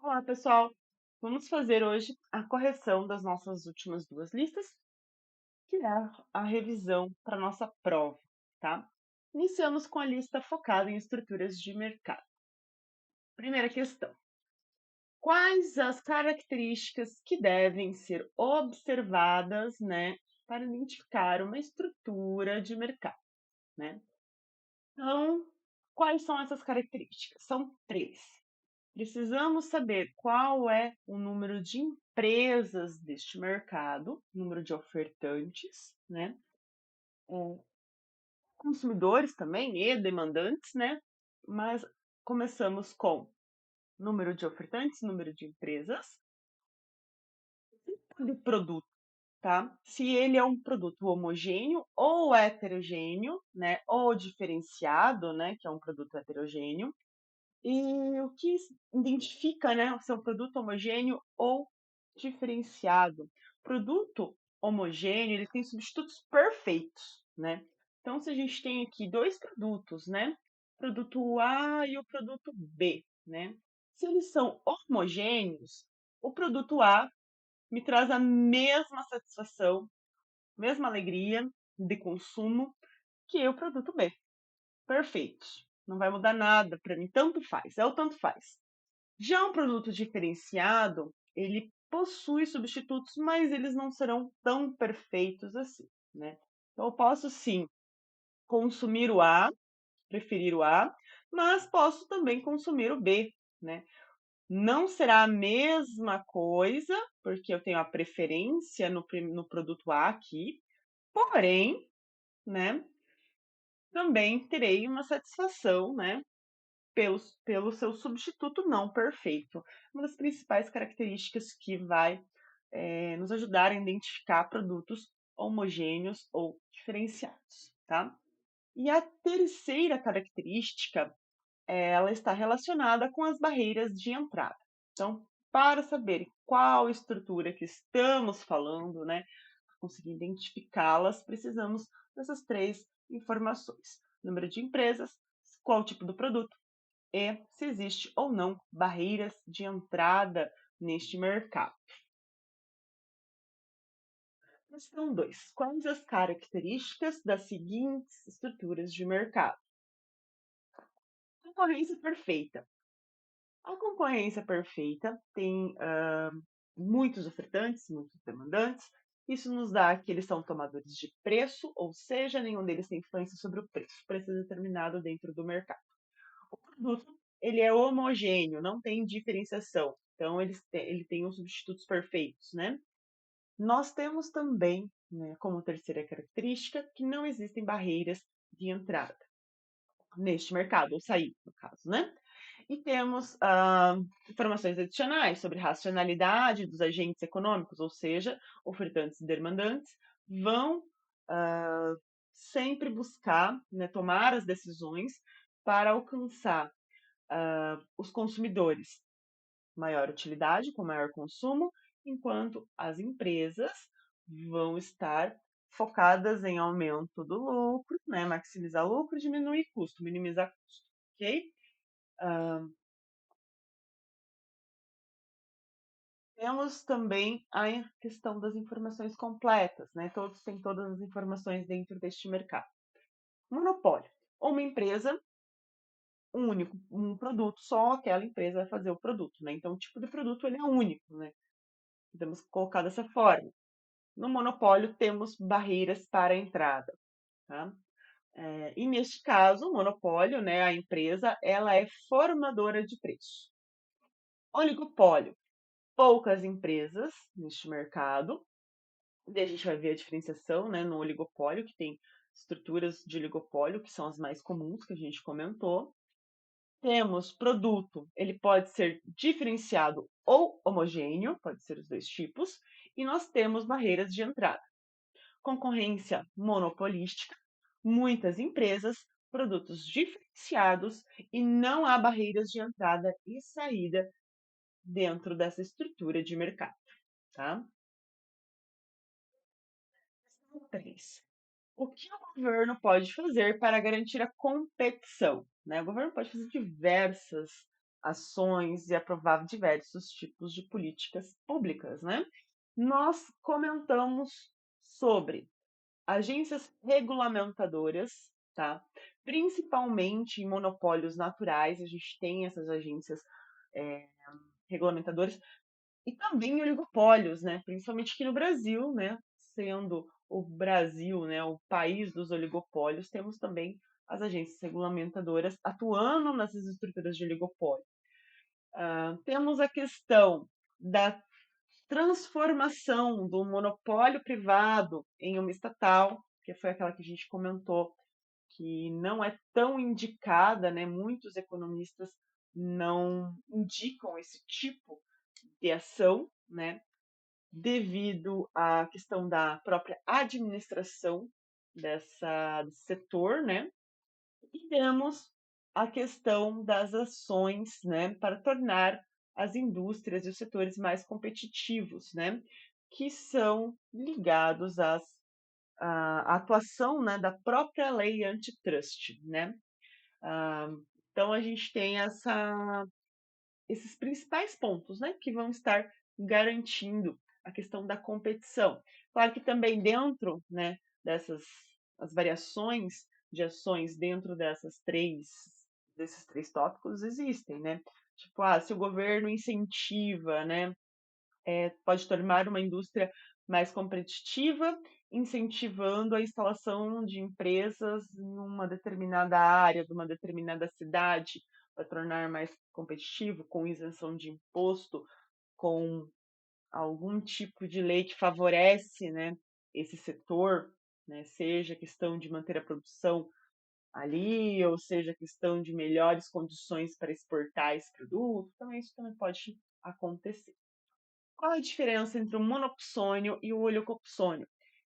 Olá, pessoal! Vamos fazer hoje a correção das nossas últimas duas listas, que é a revisão para nossa prova, tá? Iniciamos com a lista focada em estruturas de mercado. Primeira questão: quais as características que devem ser observadas, né, para identificar uma estrutura de mercado, né? Então, quais são essas características? São três. Precisamos saber qual é o número de empresas deste mercado, número de ofertantes, né? É, consumidores também e demandantes, né? Mas começamos com número de ofertantes, número de empresas, tipo de produto, tá? Se ele é um produto homogêneo ou heterogêneo, né? Ou diferenciado, né? Que é um produto heterogêneo. E o que identifica, né, se é um produto homogêneo ou diferenciado? Produto homogêneo, ele tem substitutos perfeitos, né? Então, se a gente tem aqui dois produtos, né? Produto A e o produto B, né? Se eles são homogêneos, o produto A me traz a mesma satisfação, mesma alegria de consumo que o produto B. Perfeito. Não vai mudar nada para mim, tanto faz, é o tanto faz. Já um produto diferenciado, ele possui substitutos, mas eles não serão tão perfeitos assim, né? Então, eu posso sim consumir o A, preferir o A, mas posso também consumir o B, né? Não será a mesma coisa, porque eu tenho a preferência no produto A aqui, porém, né, também terei uma satisfação, né, pelo seu substituto não perfeito. Uma das principais características que vai nos ajudar a identificar produtos homogêneos ou diferenciados, tá? E a terceira característica, ela está relacionada com as barreiras de entrada. Então, para saber qual estrutura que estamos falando, né, para conseguir identificá-las, precisamos dessas três informações: número de empresas, qual o tipo do produto, é se existe ou não barreiras de entrada neste mercado. Questão 2. Quais as características das seguintes estruturas de mercado? Concorrência perfeita. A concorrência perfeita tem muitos ofertantes, muitos demandantes. Isso nos dá que eles são tomadores de preço, ou seja, nenhum deles tem influência sobre o preço é determinado dentro do mercado. O produto, ele é homogêneo, não tem diferenciação. Então, ele tem os substitutos perfeitos, né? Nós temos também, né, como terceira característica, que não existem barreiras de entrada neste mercado, ou saída, no caso, né? E temos informações adicionais sobre racionalidade dos agentes econômicos, ou seja, ofertantes e demandantes vão sempre buscar, né, tomar as decisões para alcançar os consumidores maior utilidade, com maior consumo, enquanto as empresas vão estar focadas em aumento do lucro, né? Maximizar lucro, diminuir custo, minimizar custo, ok? Temos também a questão das informações completas, né? Todos têm todas as informações dentro deste mercado. Monopólio. Uma empresa, um único, um produto, só aquela empresa vai fazer o produto, né? Então, o tipo de produto ele é único, né? Podemos colocar dessa forma. No monopólio, temos barreiras para a entrada, tá? E neste caso, o monopólio, né, a empresa, ela é formadora de preço. Oligopólio, poucas empresas neste mercado. Daí a gente vai ver a diferenciação, né, no oligopólio, que tem estruturas de oligopólio, que são as mais comuns que a gente comentou. Temos produto, ele pode ser diferenciado ou homogêneo, pode ser os dois tipos, e nós temos barreiras de entrada. Concorrência monopolística, muitas empresas, produtos diferenciados e não há barreiras de entrada e saída dentro dessa estrutura de mercado, tá? Questão 3. O que o governo pode fazer para garantir a competição, né? O governo pode fazer diversas ações e aprovar diversos tipos de políticas públicas, né? Nós comentamos sobre agências regulamentadoras, tá? Principalmente em monopólios naturais, a gente tem essas agências é, regulamentadoras e também oligopólios, né? Principalmente aqui no Brasil, né? Sendo o Brasil, né, o país dos oligopólios, temos também as agências regulamentadoras atuando nessas estruturas de oligopólio. Temos a questão da transformação do monopólio privado em uma estatal, que foi aquela que a gente comentou, que não é tão indicada, né? Muitos economistas não indicam esse tipo de ação, né? Devido à questão da própria administração desse setor, né? E temos a questão das ações, né, para tornar as indústrias e os setores mais competitivos, né, que são ligados à atuação, né, da própria lei antitrust, né. Ah, então a gente tem esses principais pontos, né, que vão estar garantindo a questão da competição. Claro que também dentro, né, dessas as variações de ações dentro desses três tópicos existem, né? Tipo, se o governo incentiva, né, pode tornar uma indústria mais competitiva, incentivando a instalação de empresas numa determinada área, de uma determinada cidade, para tornar mais competitivo, com isenção de imposto, com algum tipo de lei que favorece, né, esse setor, né, seja questão de manter a produção ali, ou seja questão de melhores condições para exportar esse produto, então isso também pode acontecer. Qual a diferença entre o monopsônio e o oligopsônio?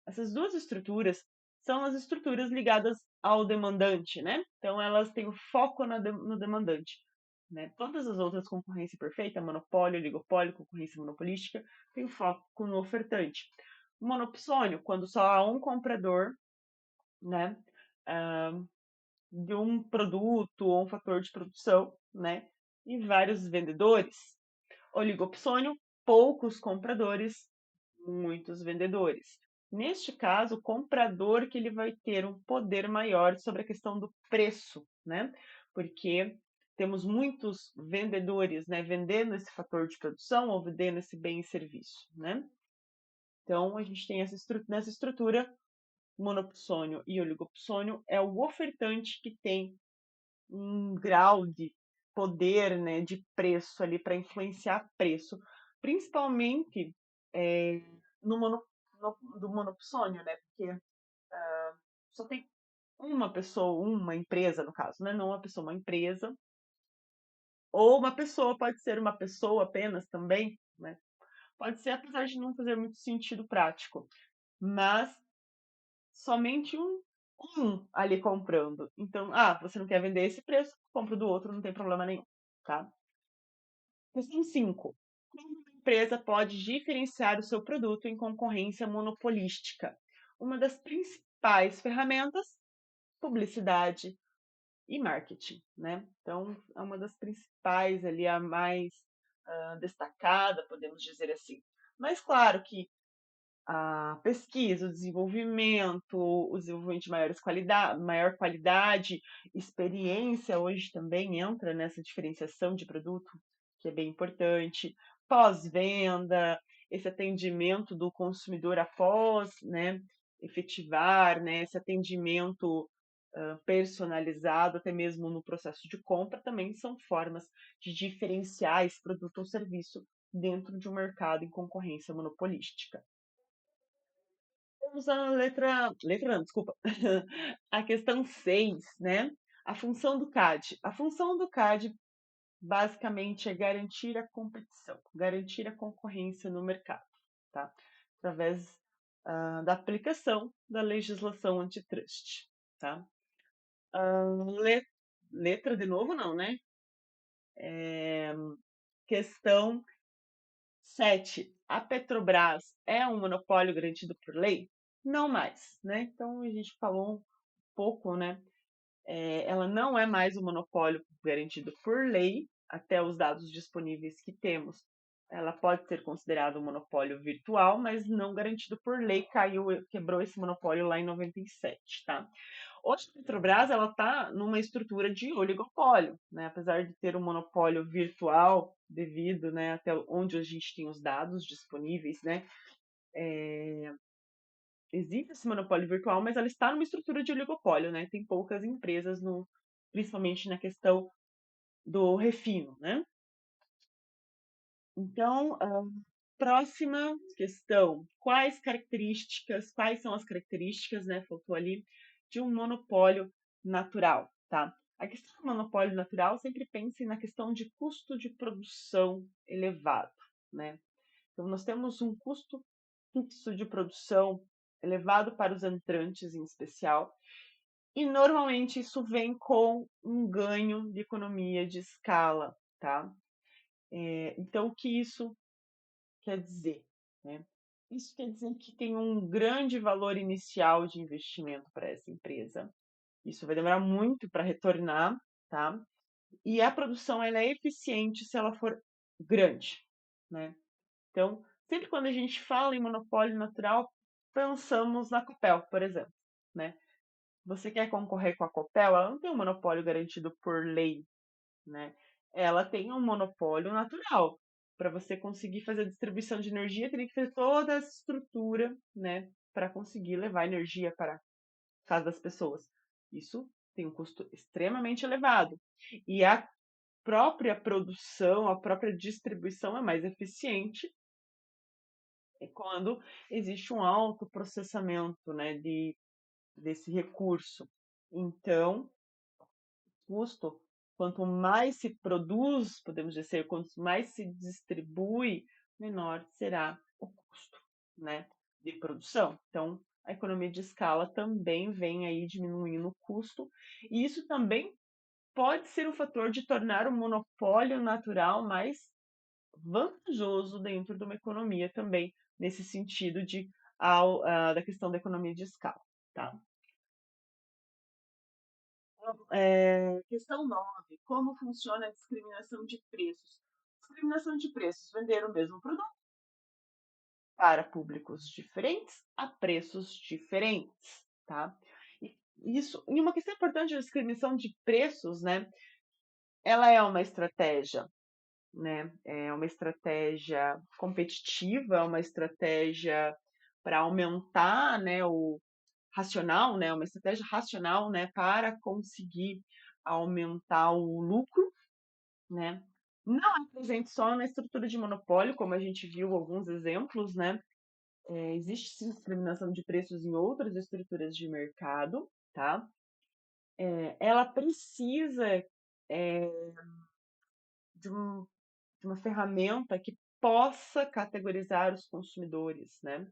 Essas duas estruturas são as estruturas ligadas ao demandante, né? Então elas têm o foco no demandante. Né? Todas as outras, concorrência perfeita, monopólio, oligopólio, concorrência monopolística, têm foco no ofertante. O monopsônio, quando só há um comprador, né, de um produto ou um fator de produção, né, e vários vendedores. Oligopsônio, poucos compradores, muitos vendedores. Neste caso, o comprador que ele vai ter um poder maior sobre a questão do preço, né? Porque temos muitos vendedores, né, vendendo esse fator de produção ou vendendo esse bem e serviço, né? Então, a gente tem nessa estrutura, monopsônio e oligopsônio é o ofertante que tem um grau de poder, né, de preço ali para influenciar preço, principalmente no, mono, do monopsônio, né, porque só tem uma pessoa, uma empresa no caso, né, não uma pessoa, uma empresa, ou uma pessoa, pode ser uma pessoa apenas também, né, pode ser apesar de não fazer muito sentido prático, mas somente um ali comprando. Então, você não quer vender esse preço, compra do outro, não tem problema nenhum, tá? Questão 5. Como uma empresa pode diferenciar o seu produto em concorrência monopolística? Uma das principais ferramentas, publicidade e marketing, né? Então, é uma das principais ali, a mais destacada, podemos dizer assim. Mas claro que a pesquisa, o desenvolvimento de maior qualidade, experiência hoje também entra nessa diferenciação de produto, que é bem importante. Pós-venda, esse atendimento do consumidor após, né, efetivar, né, esse atendimento personalizado, até mesmo no processo de compra, também são formas de diferenciar esse produto ou serviço dentro de um mercado em concorrência monopolística. Vamos à letra não, desculpa. A questão 6, né? A função do CAD. A função do CAD basicamente é garantir a competição, garantir a concorrência no mercado, tá? Através da aplicação da legislação antitrust, tá? Letra de novo não, né? Questão 7. A Petrobras é um monopólio garantido por lei? Não mais, né? Então a gente falou pouco, né? Ela não é mais um monopólio garantido por lei. até os dados disponíveis que temos, ela pode ser considerada um monopólio virtual, mas não garantido por lei, quebrou esse monopólio lá em 97, tá? Hoje a Petrobras ela está numa estrutura de oligopólio, né? Apesar de ter um monopólio virtual devido, né, até onde a gente tem os dados disponíveis, né? Existe esse monopólio virtual, mas ela está numa estrutura de oligopólio, né? Tem poucas empresas no, principalmente na questão do refino, né? Então, próxima questão. Quais são as características, né? Faltou ali, de um monopólio natural, tá? A questão do monopólio natural sempre pense na questão de custo de produção elevado, né? Então, nós temos um custo fixo de produção elevado para os entrantes em especial, e normalmente isso vem com um ganho de economia de escala, tá? Então, o que isso quer dizer, né? Isso quer dizer que tem um grande valor inicial de investimento para essa empresa. Isso vai demorar muito para retornar, tá? E a produção ela é eficiente se ela for grande, né? Então, sempre quando a gente fala em monopólio natural, pensamos na Copel, por exemplo, né? Você quer concorrer com a Copel, ela não tem um monopólio garantido por lei, né? Ela tem um monopólio natural. Para você conseguir fazer a distribuição de energia, teria que fazer toda essa estrutura, né, para conseguir levar energia para a casa das pessoas. Isso tem um custo extremamente elevado. E a própria produção, a própria distribuição é mais eficiente quando existe um alto processamento, né, desse recurso. Então, custo, quanto mais se produz, podemos dizer, quanto mais se distribui, menor será o custo, né, de produção. Então, a economia de escala também vem aí diminuindo o custo, e isso também pode ser um fator de tornar o monopólio natural mais vantajoso dentro de uma economia também, nesse sentido da questão da economia de escala, tá? Questão 9. Como funciona a discriminação de preços? Discriminação de preços, vender o mesmo produto para públicos diferentes a preços diferentes, tá? E uma questão importante da discriminação de preços, né? Ela é uma estratégia, né? É uma estratégia competitiva, uma estratégia para aumentar, né, o racional, né, uma estratégia racional, né, para conseguir aumentar o lucro, né? Não é presente só na estrutura de monopólio, como a gente viu alguns exemplos, né? Existe sim discriminação de preços em outras estruturas de mercado, tá? Ela precisa é, de, um, de uma ferramenta que possa categorizar os consumidores, né?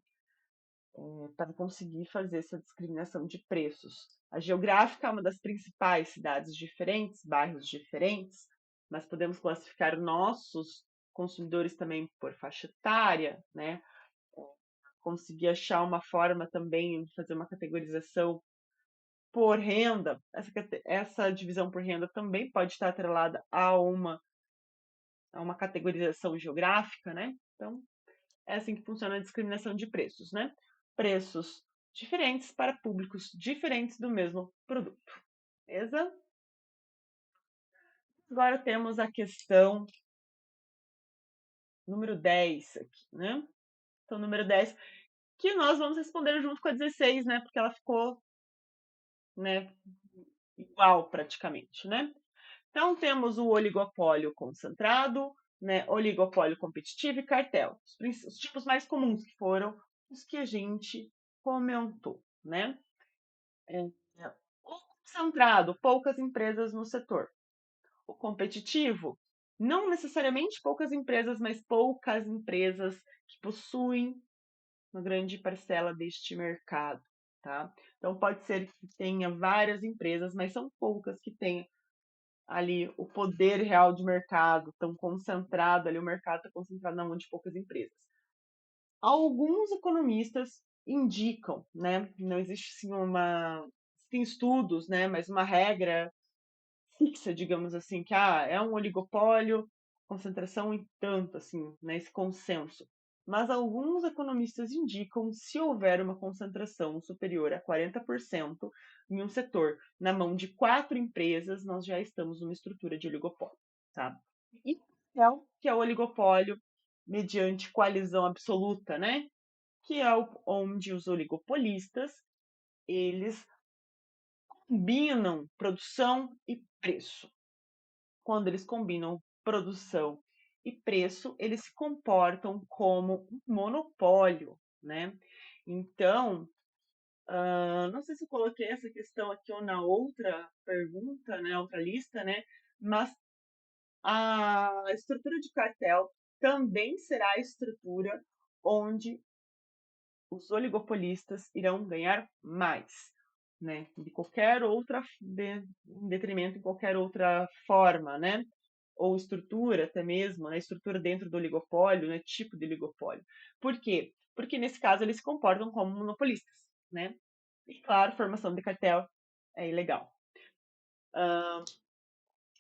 Para conseguir fazer essa discriminação de preços. A geográfica é uma das principais cidades diferentes, bairros diferentes, mas podemos classificar nossos consumidores também por faixa etária, né? Conseguir achar uma forma também de fazer uma categorização por renda. Essa divisão por renda também pode estar atrelada a uma categorização geográfica, né? Então, é assim que funciona a discriminação de preços, né? Preços diferentes para públicos diferentes do mesmo produto. Beleza? Agora temos a questão número 10 aqui, né? Então, número 10, que nós vamos responder junto com a 16, né? Porque ela ficou, né, igual praticamente, né? Então, temos o oligopólio concentrado, né, oligopólio competitivo e cartel. Os tipos mais comuns que foram os que a gente comentou, né? É, o concentrado, poucas empresas no setor. O competitivo, não necessariamente poucas empresas, mas poucas empresas que possuem uma grande parcela deste mercado, tá? Então pode ser que tenha várias empresas, mas são poucas que têm ali o poder real de mercado, tão concentrado ali, o mercado está concentrado na mão de poucas empresas. Alguns economistas indicam, né, não existe sim tem estudos, né, mas uma regra fixa, digamos assim, que é um oligopólio, concentração em tanto, assim, né, esse consenso. Mas alguns economistas indicam se houver uma concentração superior a 40% em um setor na mão de 4 empresas, nós já estamos numa estrutura de oligopólio, tá? E que é o oligopólio mediante coalizão absoluta, né? Que é onde os oligopolistas eles combinam produção e preço. Quando eles combinam produção e preço, eles se comportam como um monopólio, né? Então, não sei se eu coloquei essa questão aqui ou na outra pergunta, né, outra lista, né? Mas a estrutura de cartel também será a estrutura onde os oligopolistas irão ganhar mais, né? De qualquer outra, em detrimento de qualquer outra forma, né? Ou estrutura até mesmo, né? Estrutura dentro do oligopólio, né? Tipo de oligopólio. Por quê? Porque nesse caso eles se comportam como monopolistas, né? E claro, formação de cartel é ilegal.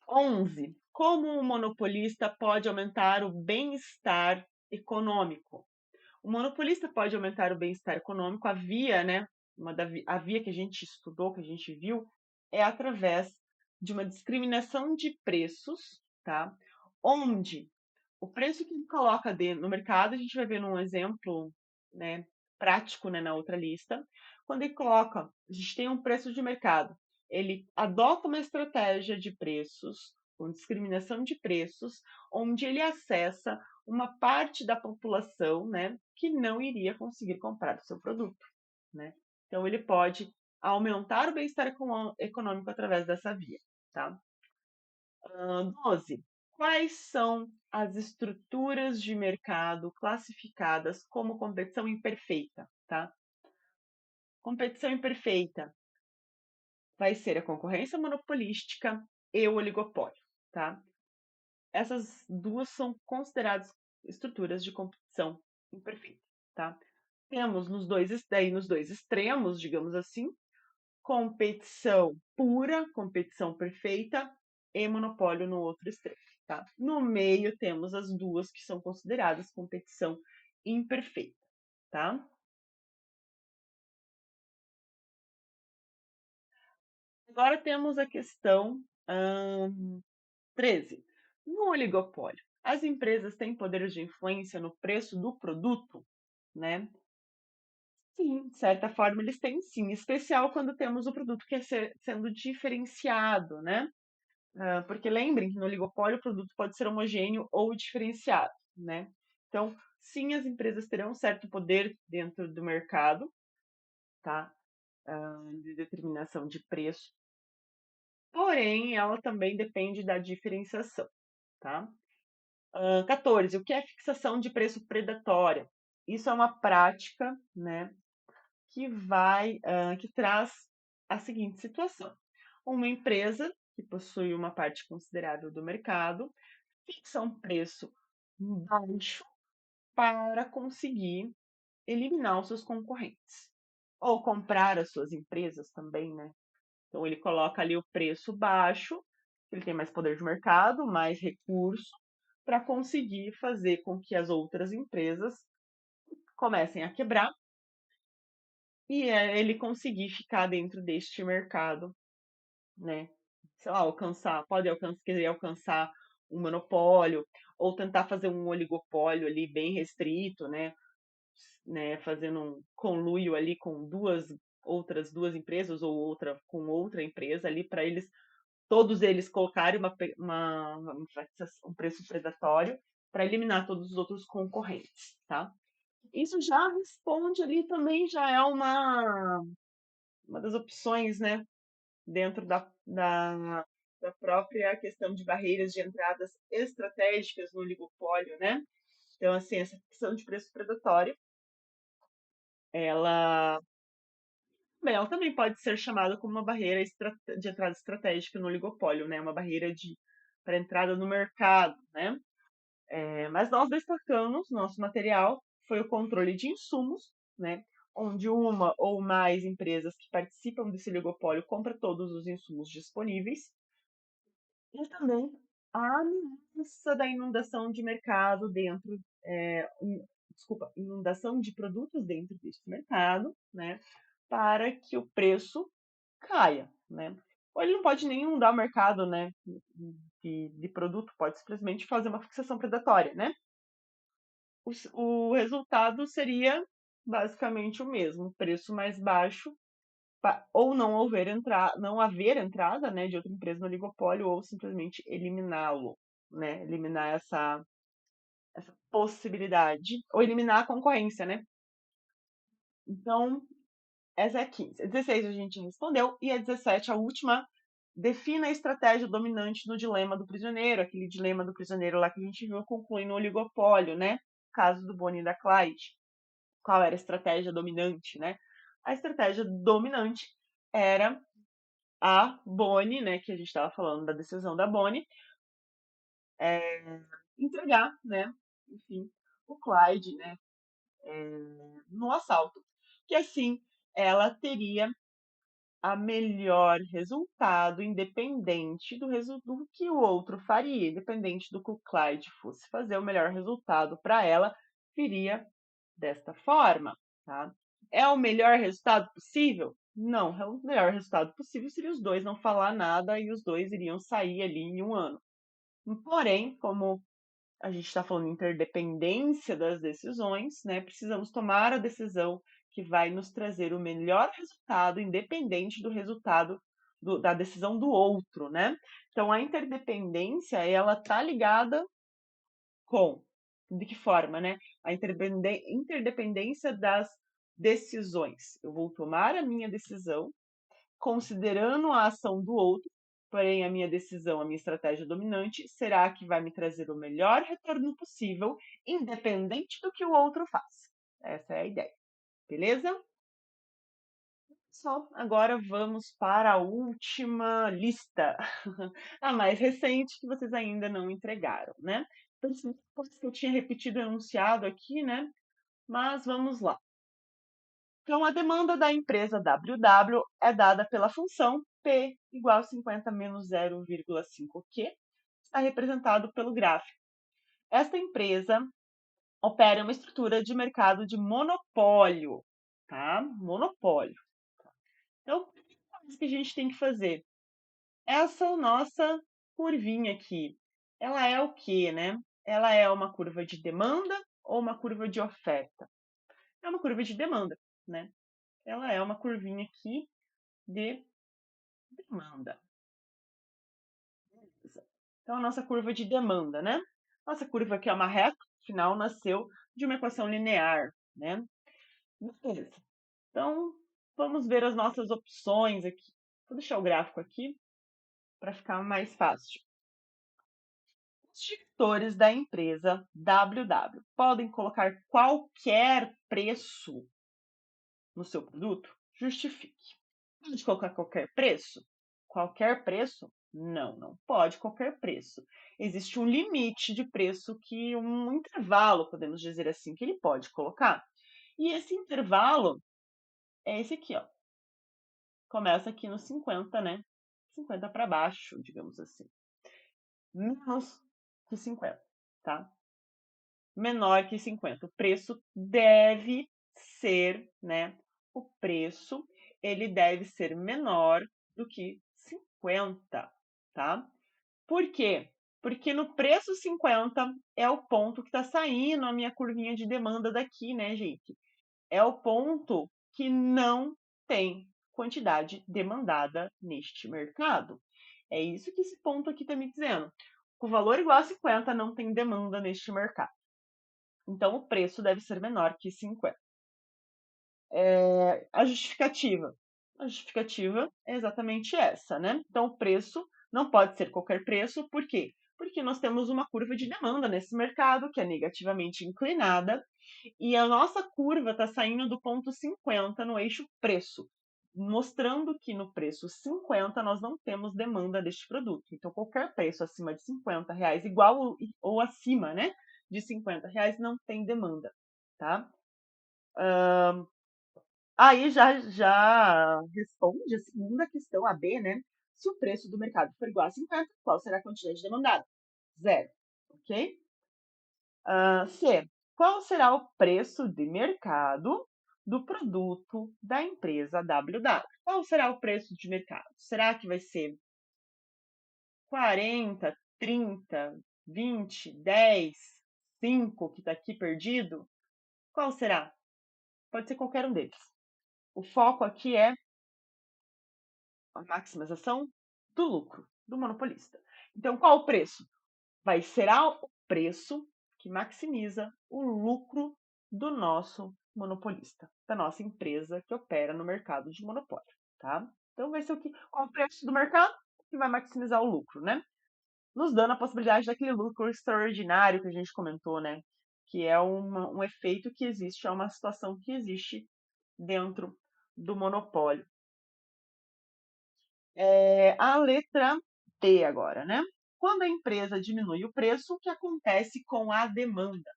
11. Como o monopolista pode aumentar o bem-estar econômico? O monopolista pode aumentar o bem-estar econômico. A via, né? A via que a gente estudou, que a gente viu, é através de uma discriminação de preços, tá? Onde o preço que ele coloca no mercado, a gente vai ver num exemplo, né, prático, né, na outra lista. Quando ele coloca, a gente tem um preço de mercado, ele adota uma estratégia de preços, com discriminação de preços, onde ele acessa uma parte da população, né, que não iria conseguir comprar o seu produto, né? Então ele pode aumentar o bem-estar econômico através dessa via, tá? 12. Quais são as estruturas de mercado classificadas como competição imperfeita, tá? Competição imperfeita vai ser a concorrência monopolística e o oligopólio, tá? Essas duas são consideradas estruturas de competição imperfeita, tá? Temos nos dois extremos, digamos assim, competição pura, competição perfeita e monopólio no outro extremo, tá? No meio temos as duas que são consideradas competição imperfeita, tá? Agora temos a questão 13. No oligopólio, as empresas têm poder de influência no preço do produto, né? Sim, de certa forma eles têm sim, em especial quando temos o produto que é sendo diferenciado, né? Porque lembrem que no oligopólio o produto pode ser homogêneo ou diferenciado, né? Então, sim, as empresas terão um certo poder dentro do mercado, tá? De determinação de preço, porém, ela também depende da diferenciação, tá? 14. O que é fixação de preço predatória? Isso é uma prática, né, que traz a seguinte situação: uma empresa que possui uma parte considerável do mercado fixa um preço baixo para conseguir eliminar os seus concorrentes. Ou comprar as suas empresas também, né? Então ele coloca ali o preço baixo, ele tem mais poder de mercado, mais recurso, para conseguir fazer com que as outras empresas comecem a quebrar e ele conseguir ficar dentro deste mercado, né? Sei lá, querer alcançar um monopólio ou tentar fazer um oligopólio ali bem restrito, né, fazendo um conluio ali com outras duas empresas ou outra com outra empresa ali para todos eles colocarem um preço predatório para eliminar todos os outros concorrentes, tá? Isso já responde ali também, já é uma das opções, né, dentro da própria questão de barreiras de entradas estratégicas no oligopólio, né? Então, assim, essa questão de preço predatório, ela, ela também pode ser chamada como uma barreira de entrada estratégica no oligopólio, né? Uma barreira para entrada no mercado, né? Mas nós destacamos, nosso material foi o controle de insumos, né? Onde uma ou mais empresas que participam desse oligopólio compra todos os insumos disponíveis. E também a ameaça da inundação de mercado dentro, desculpa, inundação de produtos dentro deste mercado, né, para que o preço caia, né. Ou ele não pode nem inundar o mercado, né, de produto, pode simplesmente fazer uma fixação predatória, né. O resultado seria basicamente o mesmo, preço mais baixo, ou não haver entrada, né, de outra empresa no oligopólio, ou simplesmente eliminá-lo, né, eliminar essa possibilidade, ou eliminar a concorrência, né. Então, essa é a 15. A 16 a gente respondeu, e a 17, a última, defina a estratégia dominante no dilema do prisioneiro, aquele dilema do prisioneiro lá que a gente viu concluindo o oligopólio, né, caso do Bonnie e da Clyde. Qual era a estratégia dominante, né? A estratégia dominante era a Bonnie, né, que a gente estava falando da decisão da Bonnie, entregar, né, enfim, o Clyde, né, no assalto, que assim ela teria a melhor resultado, independente do que o outro faria, independente do que o Clyde fosse fazer, o melhor resultado para ela viria desta forma, tá? É o melhor resultado possível? Não, o melhor resultado possível seria os dois não falar nada e os dois iriam sair ali em um ano. Porém, como a gente está falando de interdependência das decisões, né? Precisamos tomar a decisão que vai nos trazer o melhor resultado, independente do resultado da decisão do outro, né? Então, a interdependência, ela tá ligada com, de que forma, né? A interdependência das decisões. Eu vou tomar a minha decisão considerando a ação do outro, porém a minha decisão, a minha estratégia dominante será a que vai me trazer o melhor retorno possível, independente do que o outro faz. Essa é a ideia, beleza? Só agora vamos para a última lista, a mais recente que vocês ainda não entregaram, né? Depois que eu tinha repetido o enunciado aqui, né? Mas vamos lá. Então, a demanda da empresa WW é dada pela função P igual a 50 menos 0,5Q, está representado pelo gráfico. Esta empresa opera uma estrutura de mercado de monopólio, tá? Monopólio. Então, o que a gente tem que fazer? Essa nossa curvinha aqui, ela é o quê, né? Ela é uma curva de demanda ou uma curva de oferta? É uma curva de demanda, né? Ela é uma curvinha aqui de demanda. Então, a nossa curva de demanda, né? Nossa curva aqui é uma reta, afinal, nasceu de uma equação linear, né? Beleza. Então, vamos ver as nossas opções aqui. Vou deixar o gráfico aqui para ficar mais fácil. Os gestores da empresa WW podem colocar qualquer preço no seu produto? Justifique. Pode colocar qualquer preço? Qualquer preço? Não, não pode qualquer preço. Existe um limite de preço que um intervalo, podemos dizer assim, que ele pode colocar. E esse intervalo é esse aqui, ó. Começa aqui no 50, né? 50 para baixo, digamos assim. Menos que 50, tá? Menor que 50. O preço deve ser, né? O preço, ele deve ser menor do que 50, tá? Por quê? Porque no preço 50 é o ponto que está saindo a minha curvinha de demanda daqui, né, gente? É o ponto que não tem quantidade demandada neste mercado. É isso que esse ponto aqui está me dizendo. Com valor igual a 50, não tem demanda neste mercado. Então, o preço deve ser menor que 50. A justificativa. A justificativa é exatamente essa, né? Então, o preço não pode ser qualquer preço, por quê? Porque nós temos uma curva de demanda nesse mercado que é negativamente inclinada e a nossa curva está saindo do ponto 50 no eixo preço, mostrando que no preço 50 nós não temos demanda deste produto. Então, qualquer preço acima de R$ 50, igual ou acima, né, de R$ 50, não tem demanda, tá? Aí já responde a segunda questão, a B, né? Se o preço do mercado for igual a 50, qual será a quantidade demandada? Zero, ok? C. Qual será o preço de mercado do produto da empresa WW? Qual será o preço de mercado? Será que vai ser 40, 30, 20, 10, 5 que está aqui perdido? Qual será? Pode ser qualquer um deles. O foco aqui é a maximização do lucro do monopolista. Então, qual o preço? Será o preço que maximiza o lucro do nosso monopolista, da nossa empresa que opera no mercado de monopólio, tá? Então, vai ser qual o preço do mercado que vai maximizar o lucro, né? Nos dando a possibilidade daquele lucro extraordinário que a gente comentou, né? Que é um efeito que existe, é uma situação que existe dentro do monopólio. A letra D agora, né? Quando a empresa diminui o preço, o que acontece com a demanda?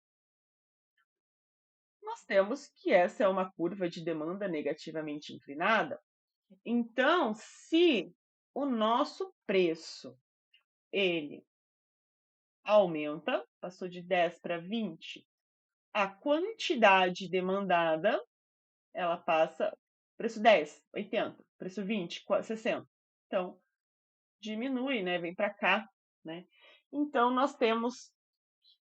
Nós temos que essa é uma curva de demanda negativamente inclinada. Então, se o nosso preço ele aumenta, passou de 10 para 20, a quantidade demandada, ela passa, preço 10, 80, preço 20, 60. Então, diminui, né? Vem para cá, né? Então, nós temos,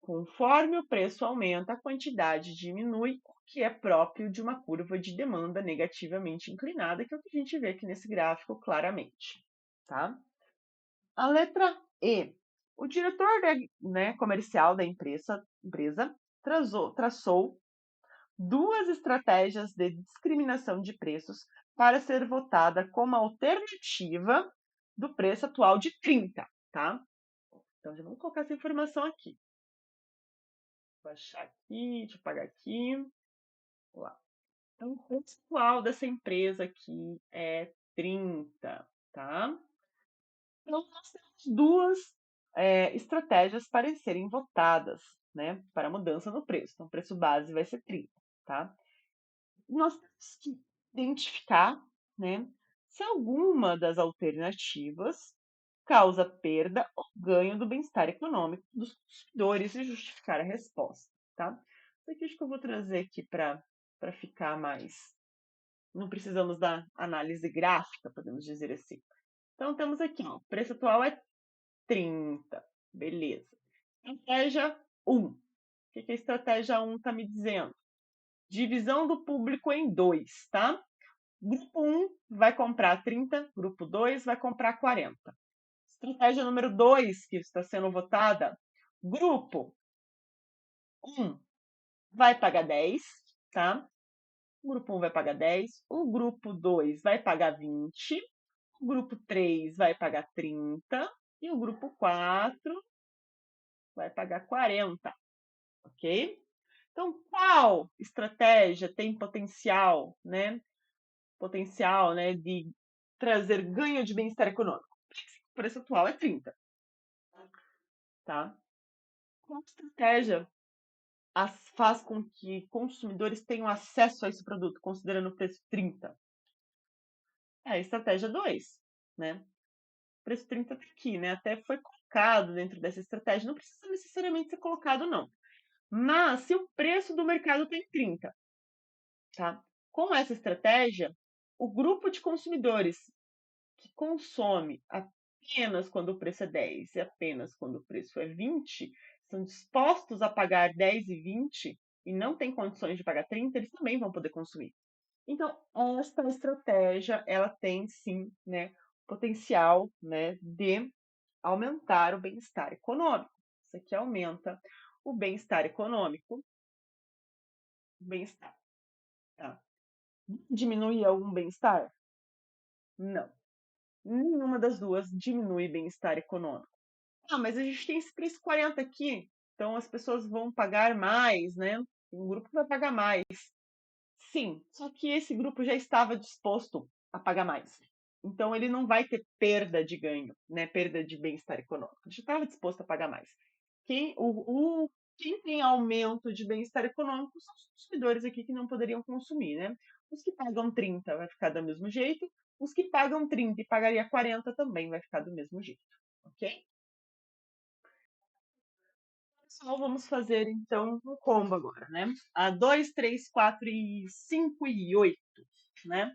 conforme o preço aumenta, a quantidade diminui, o que é próprio de uma curva de demanda negativamente inclinada, que é o que a gente vê aqui nesse gráfico claramente, tá? A letra E. O diretor, né, comercial da empresa traçou duas estratégias de discriminação de preços para ser votada como alternativa do preço atual de 30, tá? Então, já vamos colocar essa informação aqui. Vou baixar aqui, deixa eu apagar aqui. Lá. Então, o preço atual dessa empresa aqui é 30, tá? Então, nós temos duas estratégias para serem votadas, né? Para mudança no preço. Então, o preço base vai ser 30, tá? Nós temos que identificar, né, se alguma das alternativas causa perda ou ganho do bem-estar econômico dos consumidores e justificar a resposta, tá? Isso aqui acho que eu vou trazer aqui para ficar mais. Não precisamos da análise gráfica, podemos dizer assim. Então, temos aqui, ó, o preço atual é 30, beleza. Estratégia 1. O que a estratégia 1 está me dizendo? Divisão do público em dois, tá? Grupo 1 vai comprar 30, grupo 2 vai comprar 40. Estratégia número 2, que está sendo votada, grupo 1 vai pagar 10, tá? O grupo 1 vai pagar 10, o grupo 2 vai pagar 20, o grupo 3 vai pagar 30 e o grupo 4 vai pagar 40, ok? Então, qual estratégia tem potencial, né, de trazer ganho de bem-estar econômico? O preço atual é 30, tá? Qual estratégia faz com que consumidores tenham acesso a esse produto, considerando o preço 30? É a estratégia 2, né? O preço 30 está aqui, né? Até foi colocado dentro dessa estratégia. Não precisa necessariamente ser colocado, não. Mas se o preço do mercado tem 30, tá? Com essa estratégia, o grupo de consumidores que consome apenas quando o preço é 10 e apenas quando o preço é 20, são dispostos a pagar 10 e 20 e não têm condições de pagar 30, eles também vão poder consumir. Então, esta estratégia, ela tem sim, né, potencial, né, de aumentar o bem-estar econômico. Isso aqui aumenta o bem-estar econômico, o bem-estar, tá? Diminui algum bem-estar? Não. Nenhuma das duas diminui bem-estar econômico. Ah, mas a gente tem esse preço 40 aqui, então as pessoas vão pagar mais, né? Um grupo vai pagar mais. Sim, só que esse grupo já estava disposto a pagar mais. Então ele não vai ter perda de ganho, né? Perda de bem-estar econômico. Ele já estava disposto a pagar mais. O quem tem aumento de bem-estar econômico são os consumidores aqui que não poderiam consumir, né? Os que pagam 30 vai ficar do mesmo jeito, os que pagam 30 e pagaria 40 também vai ficar do mesmo jeito, ok? Pessoal, vamos fazer então um combo agora, né? A 2, 3, 4 e 5 e 8, né?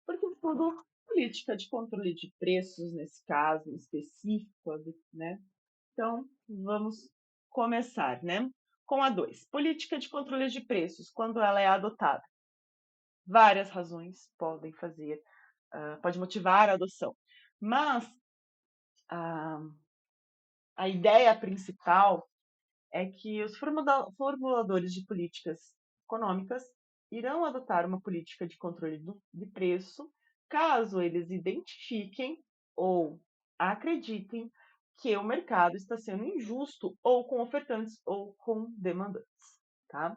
Porque é tudo política de controle de preços, nesse caso em específico, né? Então, vamos começar, né? Com a 2. Política de controle de preços, quando ela é adotada. Várias razões podem fazer, pode motivar a adoção. Mas a ideia principal é que os formuladores de políticas econômicas irão adotar uma política de controle de preço caso eles identifiquem ou acreditem que o mercado está sendo injusto ou com ofertantes ou com demandantes, tá?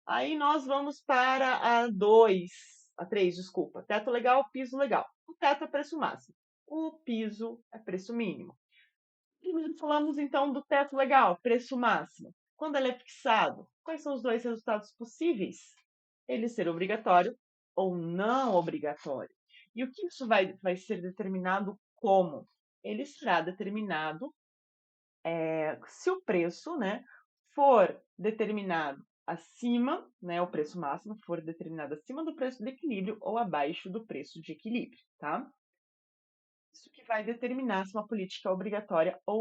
Aí nós vamos para a 2, a 3, desculpa. Teto legal, piso legal. O teto é preço máximo. O piso é preço mínimo. Primeiro falamos então do teto legal, preço máximo. Quando ele é fixado, quais são os dois resultados possíveis? Ele ser obrigatório ou não obrigatório. E o que isso vai ser determinado como? Ele será determinado se o preço, né, for determinado acima, né, o preço máximo for determinado acima do preço de equilíbrio ou abaixo do preço de equilíbrio, tá? Isso que vai determinar se uma política é obrigatória ou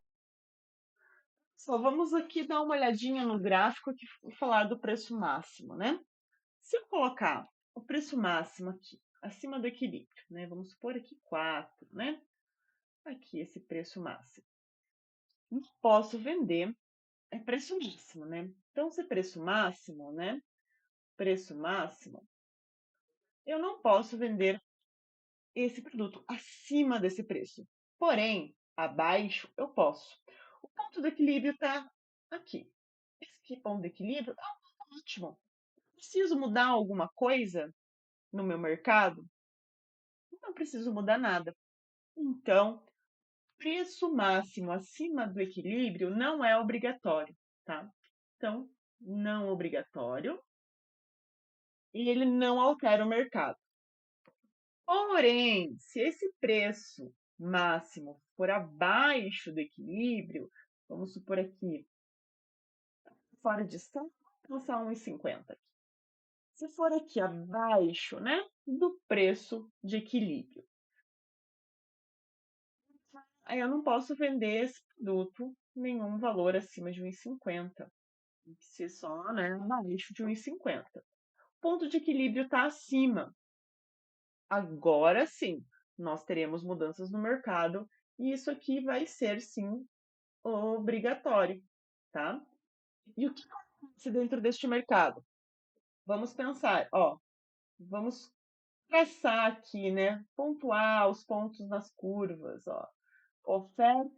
só vamos aqui dar uma olhadinha no gráfico e falar do preço máximo, né? Se eu colocar o preço máximo aqui, acima do equilíbrio, né? Vamos supor aqui 4, né? Aqui esse preço máximo. Não posso vender, é preço máximo, né? Então, se é preço máximo, né? Preço máximo, eu não posso vender esse produto acima desse preço. Porém, abaixo eu posso. O ponto do equilíbrio está aqui. Esse ponto de equilíbrio é ótimo. Preciso mudar alguma coisa no meu mercado? Não preciso mudar nada. Então, preço máximo acima do equilíbrio não é obrigatório, tá? Então, não obrigatório e ele não altera o mercado. Porém, se esse preço máximo for abaixo do equilíbrio, vamos supor aqui, fora de escala, vamos lançar 1,50. Se for aqui abaixo, né, do preço de equilíbrio, aí eu não posso vender esse produto nenhum valor acima de 1,50. Tem que ser só, né, abaixo de 1,50. O ponto de equilíbrio está acima. Agora sim, nós teremos mudanças no mercado e isso aqui vai ser sim obrigatório, tá? E o que acontece dentro deste mercado? Vamos pensar, ó, vamos traçar aqui, né? Pontuar os pontos nas curvas, ó. Oferta,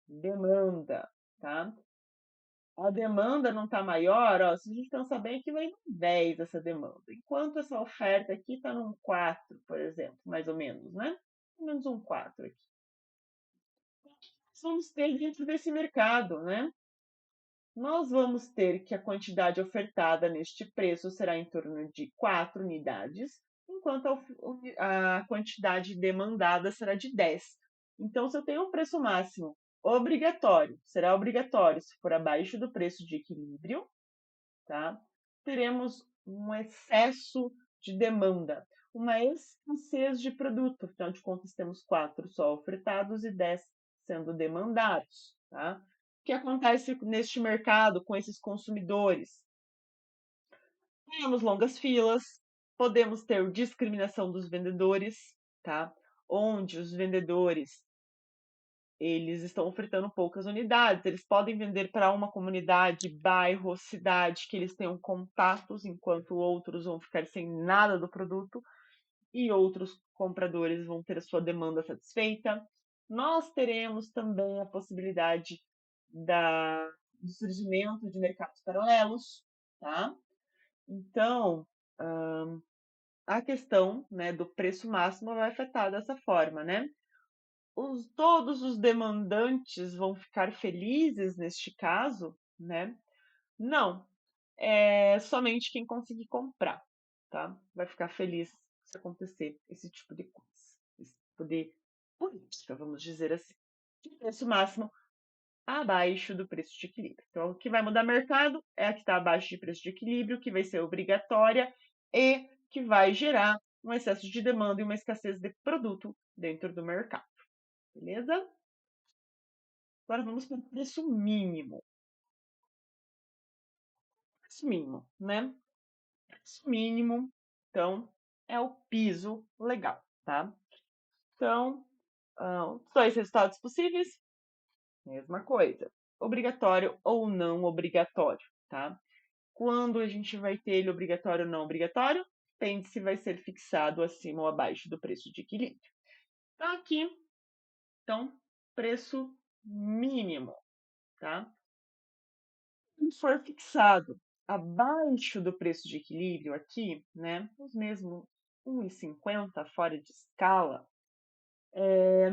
demanda, tá? A demanda não está maior, ó, se a gente pensar bem, aqui vai no 10 essa demanda. Enquanto essa oferta aqui está num 4, por exemplo, mais ou menos, né? Mais ou menos um 4 aqui. Nós vamos ter dentro desse mercado, né? Nós vamos ter que a quantidade ofertada neste preço será em torno de 4 unidades, enquanto a quantidade demandada será de 10. Então, se eu tenho um preço máximo obrigatório, será obrigatório se for abaixo do preço de equilíbrio, tá? Teremos um excesso de demanda, uma escassez de produto. Afinal de contas, temos 4 só ofertados e 10 sendo demandados, tá? O que acontece neste mercado com esses consumidores? Temos longas filas, podemos ter discriminação dos vendedores, tá? Onde os vendedores eles estão ofertando poucas unidades, eles podem vender para uma comunidade, bairro, cidade que eles tenham contatos, enquanto outros vão ficar sem nada do produto e outros compradores vão ter a sua demanda satisfeita. Nós teremos também a possibilidade do surgimento de mercados paralelos, tá? Então, a questão, né, do preço máximo vai afetar dessa forma, né? Todos os demandantes vão ficar felizes neste caso? né? Não, é somente quem conseguir comprar, tá? Vai ficar feliz se acontecer esse tipo de coisa, esse tipo de política, vamos dizer assim. De preço máximo abaixo do preço de equilíbrio. Então, o que vai mudar mercado é a que está abaixo de preço de equilíbrio, que vai ser obrigatória e que vai gerar um excesso de demanda e uma escassez de produto dentro do mercado. Beleza? Agora vamos para o preço mínimo. Preço mínimo, né? Preço mínimo, então, é o piso legal, tá? Então, os dois resultados possíveis, mesma coisa. Obrigatório ou não obrigatório, tá? Quando a gente vai ter ele obrigatório ou não obrigatório, depende se vai ser fixado acima ou abaixo do preço de equilíbrio. Então, aqui, então, preço mínimo, tá? Se for fixado abaixo do preço de equilíbrio aqui, né, os mesmos 1,50 fora de escala,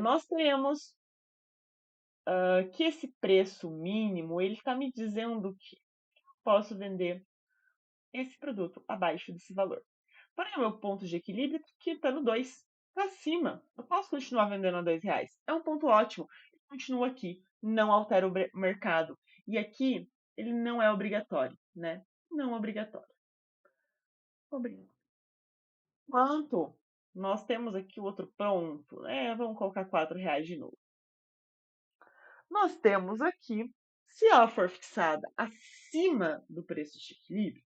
nós teremos que esse preço mínimo, ele está me dizendo que posso vender esse produto abaixo desse valor. Porém, o meu ponto de equilíbrio está no 2, para cima. Eu posso continuar vendendo a R$ 2. É um ponto ótimo. Ele continua aqui, não altera o mercado. E aqui, ele não é obrigatório, né? Não obrigatório. Obrigatório. Quanto? Nós temos aqui o outro pronto. Vamos colocar R$ 4 de novo. Nós temos aqui, se ela for fixada acima do preço de equilíbrio,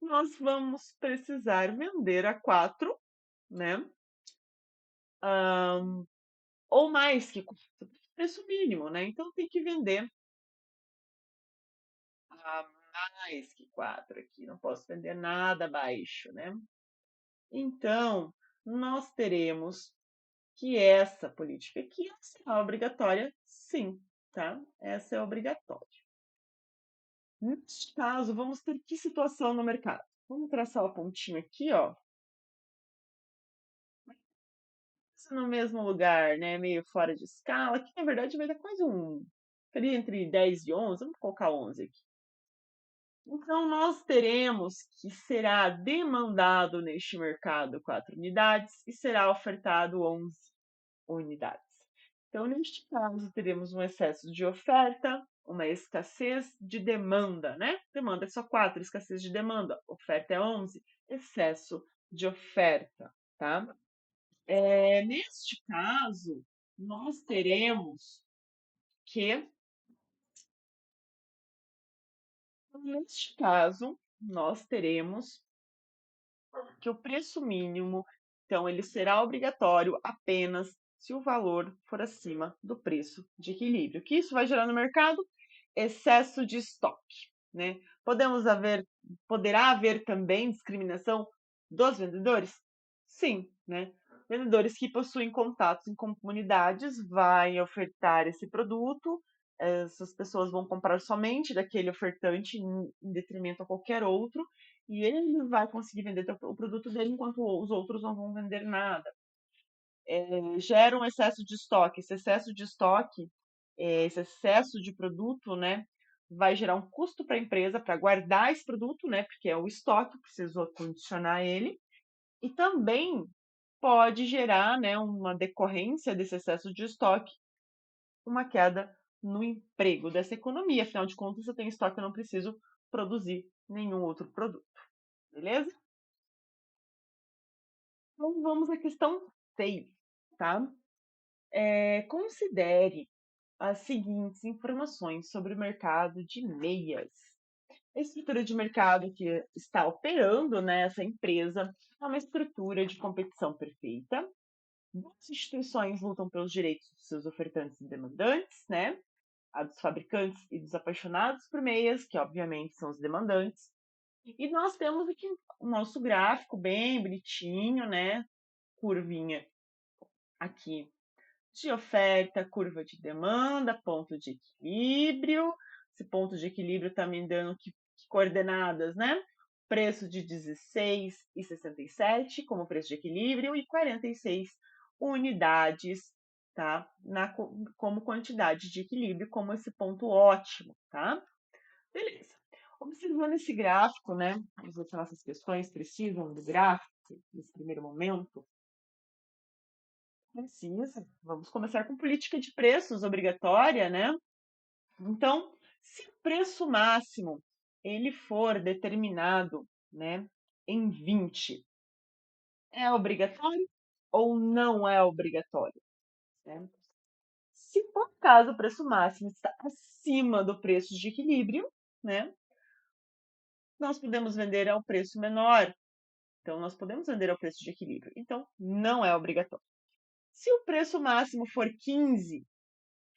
nós vamos precisar vender a 4, né? Ou mais que preço mínimo, né? Então tem que vender a mais que 4 aqui. Não posso vender nada abaixo, né? Então, nós teremos que essa política aqui será obrigatória, sim, tá? Essa é obrigatória. Neste caso, vamos ter que situação no mercado? Vamos traçar o pontinho aqui, ó. No mesmo lugar, né? Meio fora de escala, que na verdade vai dar quase seria entre 10 e 11, vamos colocar 11 aqui. Então, nós teremos que será demandado neste mercado 4 unidades e será ofertado 11 unidades. Então, neste caso, teremos um excesso de oferta, uma escassez de demanda, né? Demanda é só 4, escassez de demanda, oferta é 11, excesso de oferta, tá? Neste caso, nós teremos que, neste caso, nós teremos que o preço mínimo, então, ele será obrigatório apenas se o valor for acima do preço de equilíbrio. O que isso vai gerar no mercado? Excesso de estoque, né? Poderá haver também discriminação dos vendedores? Sim, né? Vendedores que possuem contatos em comunidades vão ofertar esse produto, essas pessoas vão comprar somente daquele ofertante em detrimento a qualquer outro, e ele vai conseguir vender o produto dele enquanto os outros não vão vender nada. Gera um excesso de estoque. Esse excesso de estoque, esse excesso de produto, né, vai gerar um custo para a empresa para guardar esse produto, né, porque é o estoque, preciso acondicionar ele, e também pode gerar, né, uma decorrência desse excesso de estoque, uma queda no emprego dessa economia. Afinal de contas, se eu tenho estoque, eu não preciso produzir nenhum outro produto. Beleza? Então vamos à questão 6, tá? Considere as seguintes informações sobre o mercado de meias. A estrutura de mercado que está operando nessa empresa é uma estrutura de competição perfeita. Duas instituições lutam pelos direitos dos seus ofertantes e demandantes, né? A dos fabricantes e dos apaixonados por meias, que obviamente são os demandantes. E nós temos aqui o nosso gráfico bem bonitinho, né? Curvinha aqui de oferta, curva de demanda, ponto de equilíbrio. Esse ponto de equilíbrio está me dando que coordenadas, né? Preço de 16,67 como preço de equilíbrio e 46 unidades tá? Como quantidade de equilíbrio, como esse ponto ótimo, tá? Beleza. Observando esse gráfico, né? Vamos ver se nossas questões precisam do gráfico nesse primeiro momento. Precisa. Vamos começar com política de preços obrigatória, né? Então, se o preço máximo ele for determinado, né, em 20, é obrigatório ou não é obrigatório, né? Se por acaso o preço máximo está acima do preço de equilíbrio, né, nós podemos vender ao preço menor. Então, nós podemos vender ao preço de equilíbrio. Então, não é obrigatório. Se o preço máximo for 15,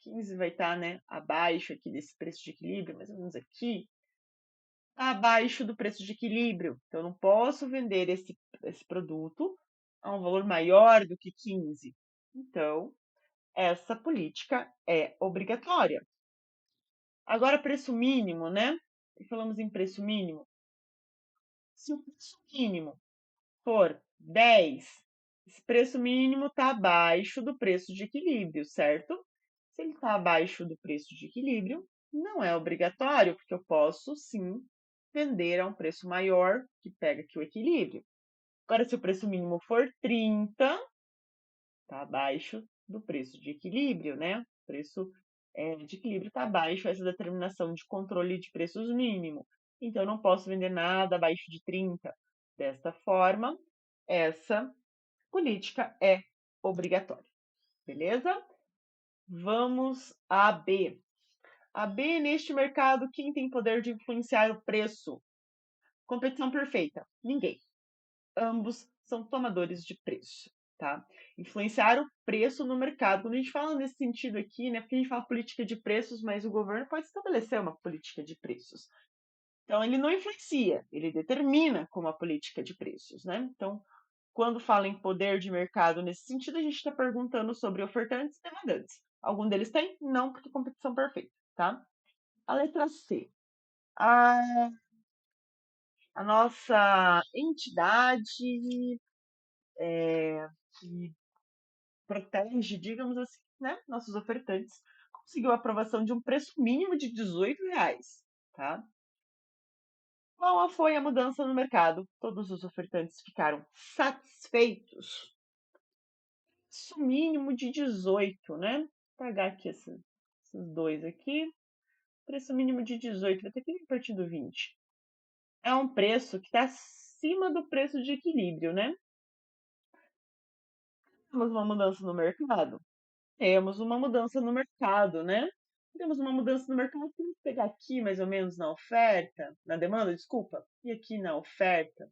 15 vai estar, né, abaixo aqui desse preço de equilíbrio, mais ou menos aqui, tá abaixo do preço de equilíbrio. Então, eu não posso vender esse produto a um valor maior do que 15. Então, essa política é obrigatória. Agora, preço mínimo, né? E falamos em preço mínimo. Se o preço mínimo for 10, esse preço mínimo está abaixo do preço de equilíbrio, certo? Se ele está abaixo do preço de equilíbrio, não é obrigatório, porque eu posso sim vender a um preço maior que pega aqui o equilíbrio. Agora, se o preço mínimo for 30, está abaixo do preço de equilíbrio, né? O preço de equilíbrio está abaixo essa determinação de controle de preços mínimo. Então, eu não posso vender nada abaixo de 30. Desta forma, essa política é obrigatória. Beleza? Vamos a B. A B, neste mercado, quem tem poder de influenciar o preço? Competição perfeita. Ninguém. Ambos são tomadores de preço, tá? Influenciar o preço no mercado. Quando a gente fala nesse sentido aqui, né? Porque a gente fala política de preços, mas o governo pode estabelecer uma política de preços. Então, ele não influencia, ele determina como a política de preços, né? Então, quando fala em poder de mercado nesse sentido, a gente está perguntando sobre ofertantes e demandantes. Algum deles tem? Não, porque competição perfeita, tá? A letra C. A, a nossa entidade que protege, digamos assim, né, nossos ofertantes, conseguiu a aprovação de um preço mínimo de R$ 18, tá? Qual foi a mudança no mercado? Todos os ofertantes ficaram satisfeitos. Preço mínimo de 18, né? Vou pagar aqui esses dois aqui. Preço mínimo de 18, vai ter que vir a partir do 20. É um preço que está acima do preço de equilíbrio, né? Temos uma mudança no mercado? Temos uma mudança no mercado, né? Temos uma mudança no mercado, vamos pegar aqui mais ou menos na oferta, na demanda, desculpa, e aqui na oferta.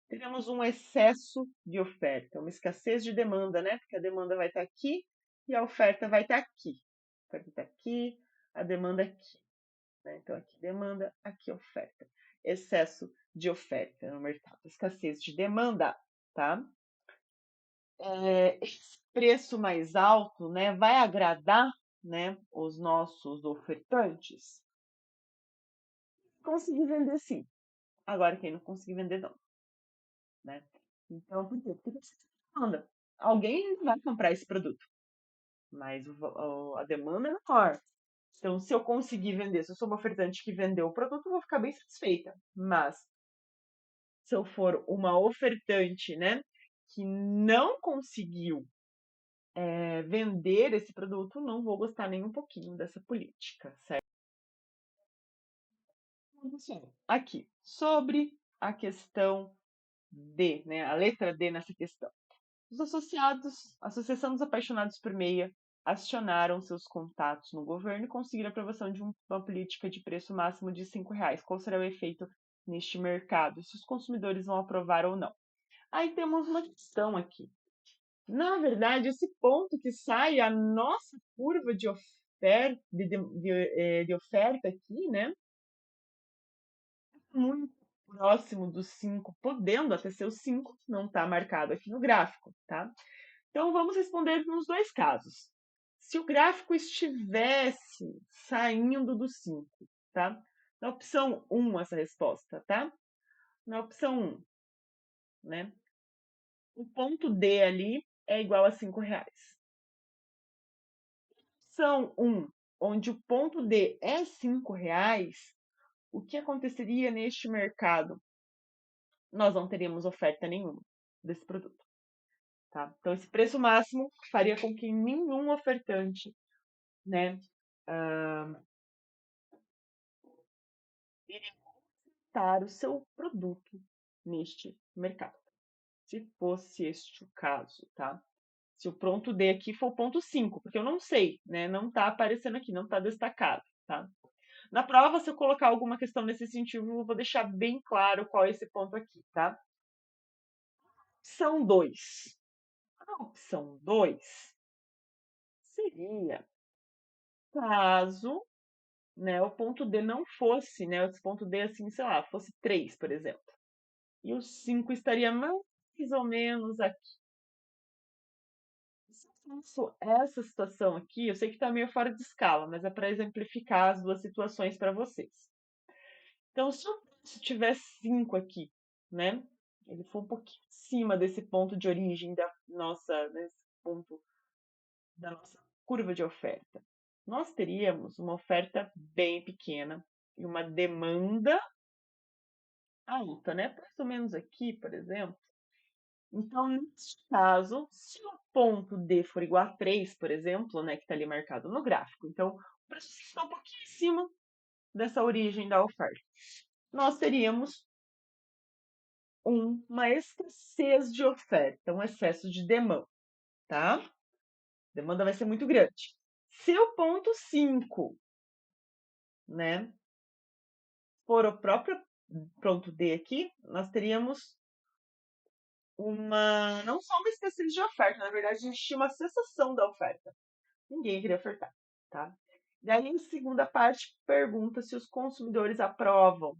Teremos um excesso de oferta, uma escassez de demanda, né? Porque a demanda vai estar aqui e a oferta vai estar aqui. A oferta está aqui, a demanda aqui. Né? Então, aqui demanda, aqui oferta. Excesso de oferta no mercado, escassez de demanda, tá? Esse preço mais alto, né, vai agradar, né, os nossos ofertantes? Conseguir vender sim. Agora, quem não conseguir vender, não. Né? Então, por quê? Porque você demanda. Alguém vai comprar esse produto, mas a demanda é maior. Então, se eu conseguir vender, se eu sou uma ofertante que vendeu o produto, eu vou ficar bem satisfeita. Mas, se eu for uma ofertante, né, que não conseguiu vender esse produto, não vou gostar nem um pouquinho dessa política, certo? Então, pessoal, aqui, sobre a questão D, né, a letra D nessa questão. Os associados, a Associação dos Apaixonados por Meia, acionaram seus contatos no governo e conseguiram a aprovação de uma política de preço máximo de R$ 5. Qual será o efeito neste mercado? Se os consumidores vão aprovar ou não. Aí temos uma questão aqui. Na verdade, esse ponto que sai a nossa curva de oferta, de oferta aqui, né? Muito próximo dos 5, podendo até ser o 5, não está marcado aqui no gráfico, tá? Então, vamos responder nos dois casos. Se o gráfico estivesse saindo do 5, tá? Na opção 1, essa resposta, tá? Na opção 1, né? O ponto D ali é igual a R$ 5. opção 1, onde o ponto D é R$ 5, o que aconteceria neste mercado? Nós não teríamos oferta nenhuma desse produto, tá? Então, esse preço máximo faria com que nenhum ofertante, né, iria ofertar o seu produto neste mercado, se fosse este o caso, tá? Se o ponto D aqui for o ponto 5, porque eu não sei, né? Não está aparecendo aqui, não está destacado, tá? Na prova, se eu colocar alguma questão nesse sentido, eu vou deixar bem claro qual é esse ponto aqui, tá? Opção 2. A opção 2 seria caso, né, o ponto D não fosse, né, esse ponto D assim, sei lá, fosse 3, por exemplo. E o 5 estaria mais ou menos aqui. Se eu faço essa situação aqui, eu sei que está meio fora de escala, mas é para exemplificar as duas situações para vocês. Então, se o preço tiver 5 aqui, né? Ele for um pouquinho acima desse ponto de origem da nossa, nesse ponto da nossa curva de oferta. Nós teríamos uma oferta bem pequena e uma demanda alta, né? Mais ou menos aqui, por exemplo. Então, neste caso, se o ponto D for igual a 3, por exemplo, né, que está ali marcado no gráfico, então o preço está um pouquinho acima dessa origem da oferta. Nós teríamos uma escassez de oferta, um excesso de demanda, tá? A demanda vai ser muito grande. Se o ponto 5, né, for o próprio ponto D aqui, nós teríamos não só uma escassez de oferta, na verdade, a gente tinha uma cessação da oferta. Ninguém queria ofertar, tá? Daí, em segunda parte, pergunta se os consumidores aprovam.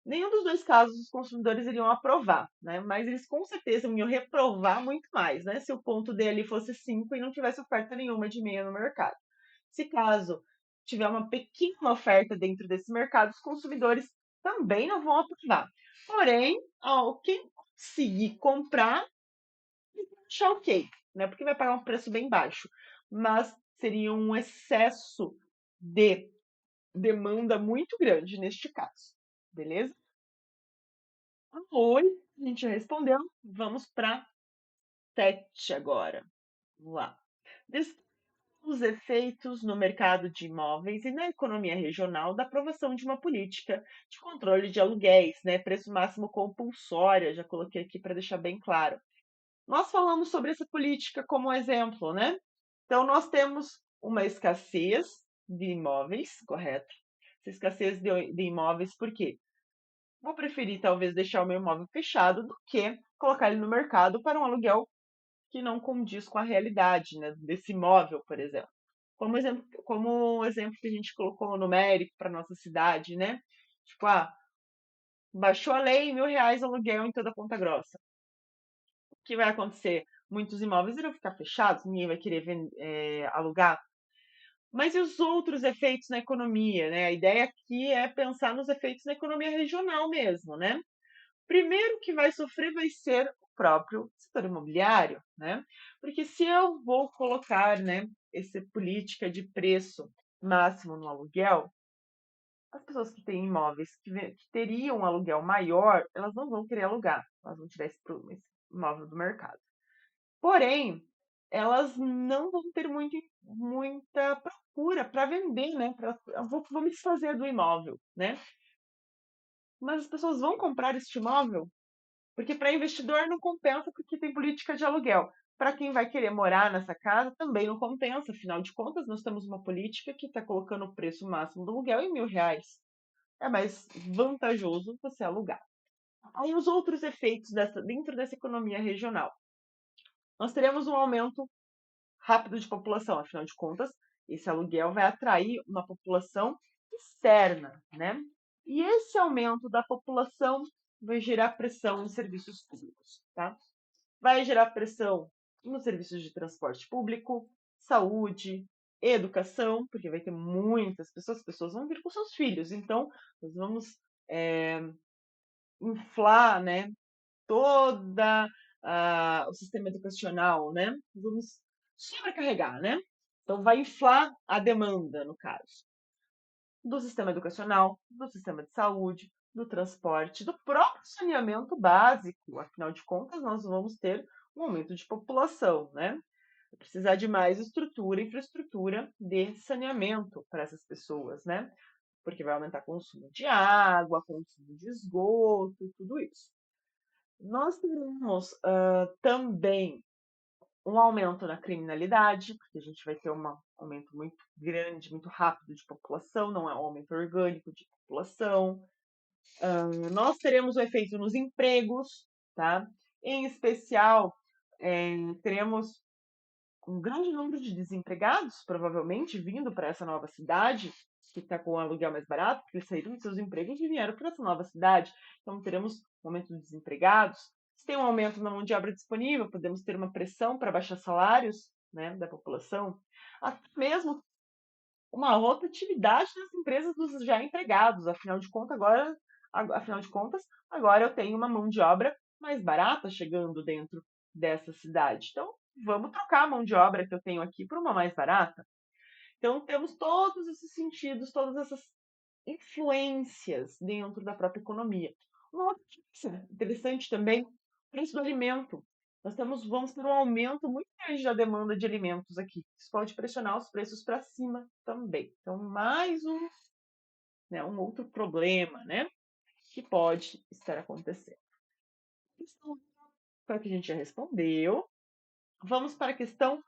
Nenhum dos dois casos os consumidores iriam aprovar, né? Mas eles com certeza iam reprovar muito mais, né? Se o ponto dele fosse 5 e não tivesse oferta nenhuma de meia no mercado. Se caso tiver uma pequena oferta dentro desse mercado, os consumidores também não vão aprovar. Porém, quem conseguir comprar, achar ok, né? Porque vai pagar um preço bem baixo. Mas seria um excesso de demanda muito grande neste caso. Beleza? Oi, a gente já respondeu. Vamos para 7 agora. Vamos lá. Descreva os efeitos no mercado de imóveis e na economia regional da aprovação de uma política de controle de aluguéis, né? Preço máximo compulsória, já coloquei aqui para deixar bem claro. Nós falamos sobre essa política como exemplo, né? Então, nós temos uma escassez de imóveis, correto? Essa escassez de imóveis, por quê? Vou preferir talvez deixar o meu imóvel fechado do que colocar ele no mercado para um aluguel que não condiz com a realidade, né, desse imóvel, por exemplo. Como exemplo que a gente colocou numérico para nossa cidade, né? Tipo, baixou a lei, R$ 1.000 aluguel em toda Ponta Grossa. O que vai acontecer? Muitos imóveis irão ficar fechados, ninguém vai querer alugar. Mas e os outros efeitos na economia, né? A ideia aqui é pensar nos efeitos na economia regional mesmo, né? Primeiro que vai sofrer vai ser o próprio setor imobiliário, né? Porque se eu vou colocar, né, essa política de preço máximo no aluguel, as pessoas que têm imóveis que teriam um aluguel maior, elas não vão querer alugar, elas vão tirar esse imóvel do mercado. Porém, elas não vão ter muita procura para vender, né? Vou me desfazer do imóvel, né? Mas as pessoas vão comprar este imóvel porque para investidor não compensa porque tem política de aluguel. Para quem vai querer morar nessa casa também não compensa, afinal de contas, nós temos uma política que está colocando o preço máximo do aluguel em R$ 1.000. É mais vantajoso você alugar. Aí os outros efeitos dentro dessa economia regional. Nós teremos um aumento rápido de população, afinal de contas, esse aluguel vai atrair uma população externa, né? E esse aumento da população vai gerar pressão em serviços públicos, tá? Vai gerar pressão nos serviços de transporte público, saúde, educação, porque vai ter muitas pessoas, as pessoas vão vir com seus filhos, então nós vamos inflar, né, toda o sistema educacional, né? Vamos sobrecarregar, né? Então, vai inflar a demanda, no caso, do sistema educacional, do sistema de saúde, do transporte, do próprio saneamento básico. Afinal de contas, nós vamos ter um aumento de população, né? Vai precisar de mais estrutura, infraestrutura de saneamento para essas pessoas, né? Porque vai aumentar consumo de água, consumo de esgoto, tudo isso. Nós teremos também um aumento na criminalidade, porque a gente vai ter um aumento muito grande, muito rápido de população, não é um aumento orgânico de população. Nós teremos um efeito nos empregos, tá? Em especial, teremos um grande número de desempregados, provavelmente, vindo para essa nova cidade, que está com o aluguel mais barato, porque eles saíram de seus empregos e vieram para essa nova cidade. Então, teremos um aumento de desempregados. Se tem um aumento na mão de obra disponível, podemos ter uma pressão para baixar salários, né, da população. Até mesmo uma rotatividade das empresas dos já empregados. Afinal de contas, agora eu tenho uma mão de obra mais barata chegando dentro dessa cidade. Então, vamos trocar a mão de obra que eu tenho aqui por uma mais barata. Então, temos todos esses sentidos, todas essas influências dentro da própria economia. Uma outra coisa interessante também, o preço do alimento. Vamos ter um aumento muito grande da demanda de alimentos aqui. Isso pode pressionar os preços para cima também. Então, mais um outro problema, né, que pode estar acontecendo. Para que a gente já respondeu, vamos para a questão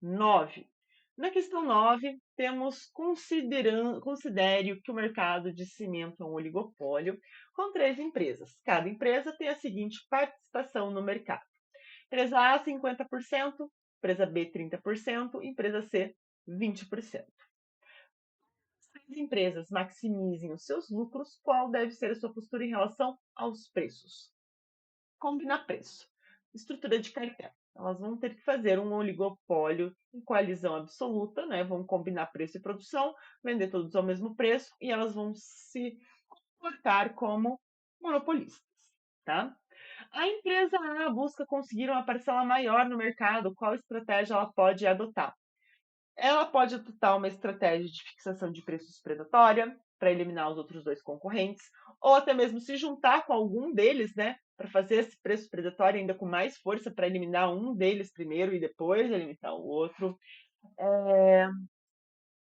9. Na questão 9, temos considere que o mercado de cimento é um oligopólio com 3 empresas. Cada empresa tem a seguinte participação no mercado. Empresa A, 50%, empresa B, 30%, empresa C, 20%. Se as empresas maximizem os seus lucros, qual deve ser a sua postura em relação aos preços? Combinar preço. Estrutura de cartel. Elas vão ter que fazer um oligopólio em coalizão absoluta, né? Vão combinar preço e produção, vender todos ao mesmo preço e elas vão se comportar como monopolistas, tá? A empresa A busca conseguir uma parcela maior no mercado. Qual estratégia ela pode adotar? Ela pode adotar uma estratégia de fixação de preços predatória para eliminar os outros dois concorrentes, ou até mesmo se juntar com algum deles, né, para fazer esse preço predatório ainda com mais força para eliminar um deles primeiro e depois eliminar o outro.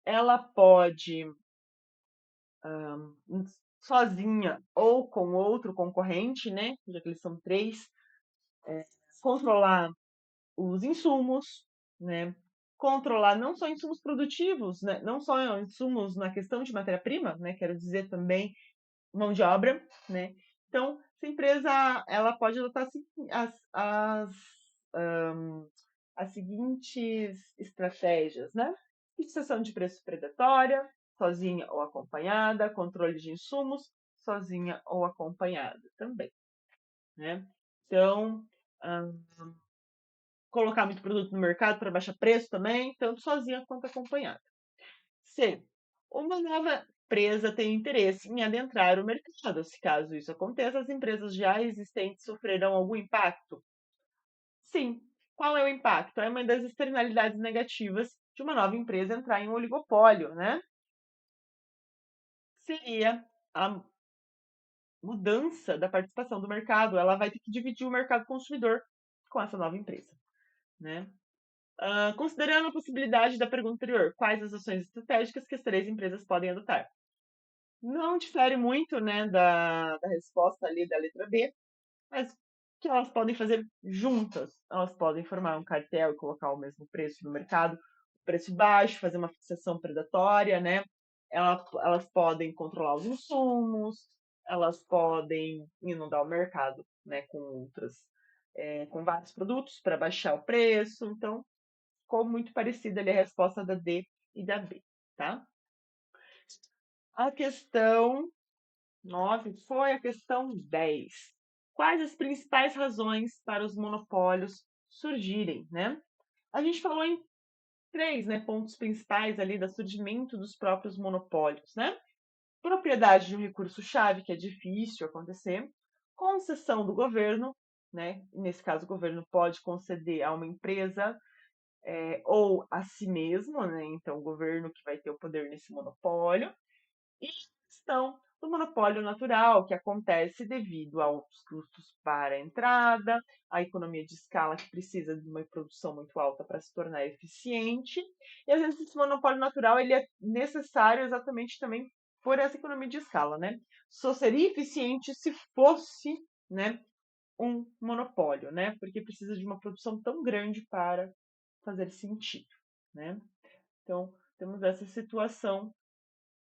Ela pode sozinha ou com outro concorrente, né, já que eles são três, controlar os insumos, né? Controlar não só insumos produtivos, né? Não só insumos na questão de matéria-prima, né? Quero dizer também mão de obra, né? Então, essa empresa ela pode adotar as seguintes estratégias, né? Fixação de preço predatória, sozinha ou acompanhada, controle de insumos, sozinha ou acompanhada também, né? Então, colocar muito produto no mercado para baixar preço também, tanto sozinha quanto acompanhada. C. Uma nova empresa tem interesse em adentrar o mercado. Se caso isso aconteça, as empresas já existentes sofrerão algum impacto? Sim. Qual é o impacto? É uma das externalidades negativas de uma nova empresa entrar em um oligopólio, né? Seria a mudança da participação do mercado. Ela vai ter que dividir o mercado consumidor com essa nova empresa, né? Considerando a possibilidade da pergunta anterior, quais as ações estratégicas que as três empresas podem adotar? Não difere muito, né, da resposta ali da letra B, mas o que elas podem fazer juntas? Elas podem formar um cartel e colocar o mesmo preço no mercado, preço baixo, fazer uma fixação predatória, né? Elas podem controlar os insumos, elas podem inundar o mercado, né, com vários produtos para baixar o preço. Então, ficou muito parecida ali a resposta da D e da B, tá? A questão 9 foi a questão 10. Quais as principais razões para os monopólios surgirem, né? A gente falou em três, né, pontos principais ali do surgimento dos próprios monopólios, né? Propriedade de um recurso-chave, que é difícil acontecer. Concessão do governo, né? Nesse caso, o governo pode conceder a uma empresa ou a si mesmo, né? Então, o governo que vai ter o poder nesse monopólio, e a questão do monopólio natural, que acontece devido aos custos para a entrada, a economia de escala que precisa de uma produção muito alta para se tornar eficiente, e às vezes esse monopólio natural ele é necessário exatamente também por essa economia de escala, né? Só seria eficiente se fosse, né, um monopólio, né? Porque precisa de uma produção tão grande para fazer sentido, né? Então, temos essa situação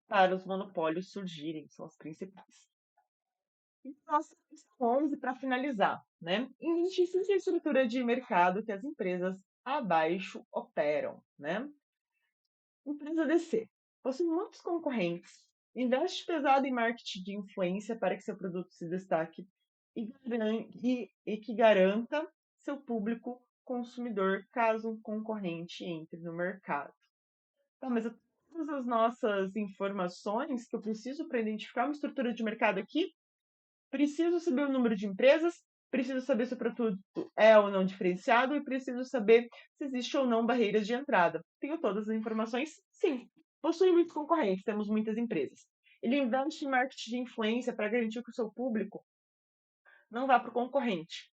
para os monopólios surgirem, são os principais. E nossa questão 11, para finalizar, né? Existe a estrutura de mercado que as empresas abaixo operam, né? Empresa DC possui muitos concorrentes, investe pesado em marketing de influência para que seu produto se destaque e que garanta seu público consumidor caso um concorrente entre no mercado. Tá, mas todas as nossas informações que eu preciso para identificar uma estrutura de mercado aqui, preciso saber o número de empresas, preciso saber se o produto é ou não diferenciado e preciso saber se existe ou não barreiras de entrada. Tenho todas as informações? Sim. Possui muitos concorrentes, temos muitas empresas. Ele investe em marketing de influência para garantir que o seu público não vá para o concorrente.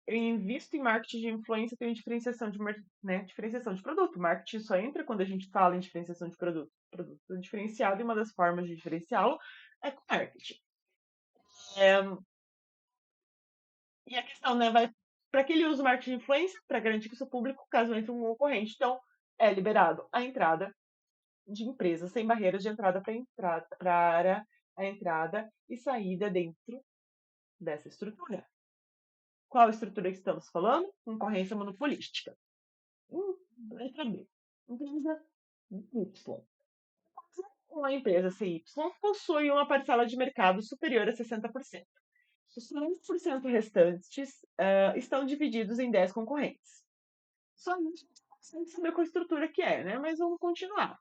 Eu invisto em marketing de influência, tenho diferenciação de, né, diferenciação de produto. O marketing só entra quando a gente fala em diferenciação de produto. Produto diferenciado e uma das formas de diferenciá-lo é com marketing. E a questão, né, vai para que ele use o marketing de influência para garantir que o seu público, caso entre um concorrente, então é liberado a entrada de empresas sem barreiras de entrada para a entrada e saída dentro dessa estrutura. Qual estrutura que estamos falando? Concorrência monopolística. Letra B. Empresa Y. Uma empresa CY possui uma parcela de mercado superior a 60%. Os 40% restantes estão divididos em 10 concorrentes. Só a gente consegue saber qual estrutura que é, né? Mas vamos continuar.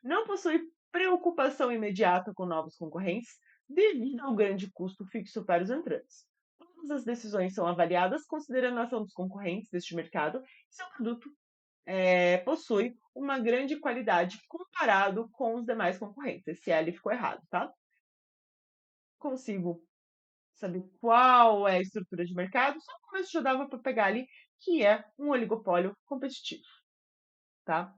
Não possui preocupação imediata com novos concorrentes devido ao grande custo fixo para os entrantes. Todas as decisões são avaliadas considerando a ação dos concorrentes deste mercado e seu produto possui uma grande qualidade comparado com os demais concorrentes. Esse L ficou errado, tá? Consigo saber qual é a estrutura de mercado, só no começo já dava para pegar ali que é um oligopólio competitivo, tá?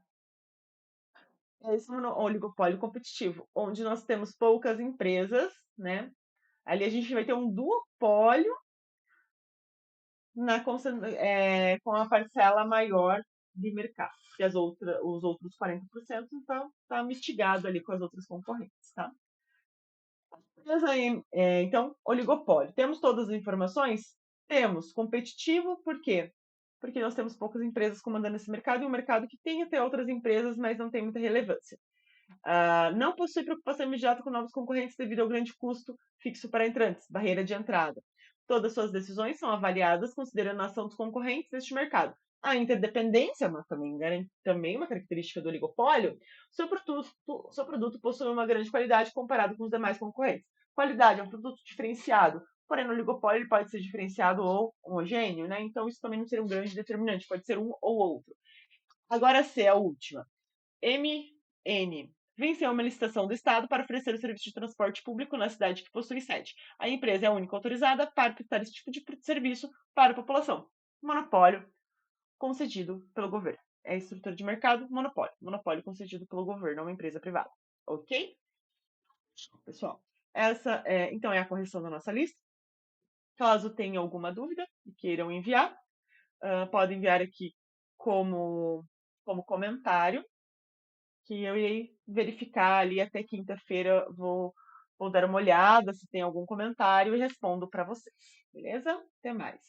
Esse é um oligopólio competitivo, onde nós temos poucas empresas, né? Ali a gente vai ter um duopólio com a parcela maior de mercado, que os outros 40% então está mitigado ali com as outras concorrentes, tá? Mas aí, então, oligopólio. Temos todas as informações? Temos. Competitivo, por quê? Porque nós temos poucas empresas comandando esse mercado e um mercado que tem até outras empresas, mas não tem muita relevância. Não possui preocupação imediata com novos concorrentes devido ao grande custo fixo para entrantes, barreira de entrada. Todas suas decisões são avaliadas considerando a ação dos concorrentes neste mercado. A interdependência, mas também uma característica do oligopólio, seu produto possui uma grande qualidade comparado com os demais concorrentes. Qualidade é um produto diferenciado, porém no oligopólio ele pode ser diferenciado ou homogêneo, né? Então isso também não seria um grande determinante, pode ser um ou outro. Agora C, a última. MN. Venceu uma licitação do Estado para oferecer o serviço de transporte público na cidade que possui sede. A empresa é a única autorizada para prestar esse tipo de serviço para a população. Monopólio concedido pelo governo. É estrutura de mercado, monopólio. Monopólio concedido pelo governo a uma empresa privada. Ok? Pessoal, essa então é a correção da nossa lista. Caso tenha alguma dúvida e queiram enviar, podem enviar aqui como comentário, que eu irei verificar ali até quinta-feira. Vou dar uma olhada se tem algum comentário e respondo para vocês. Beleza? Até mais.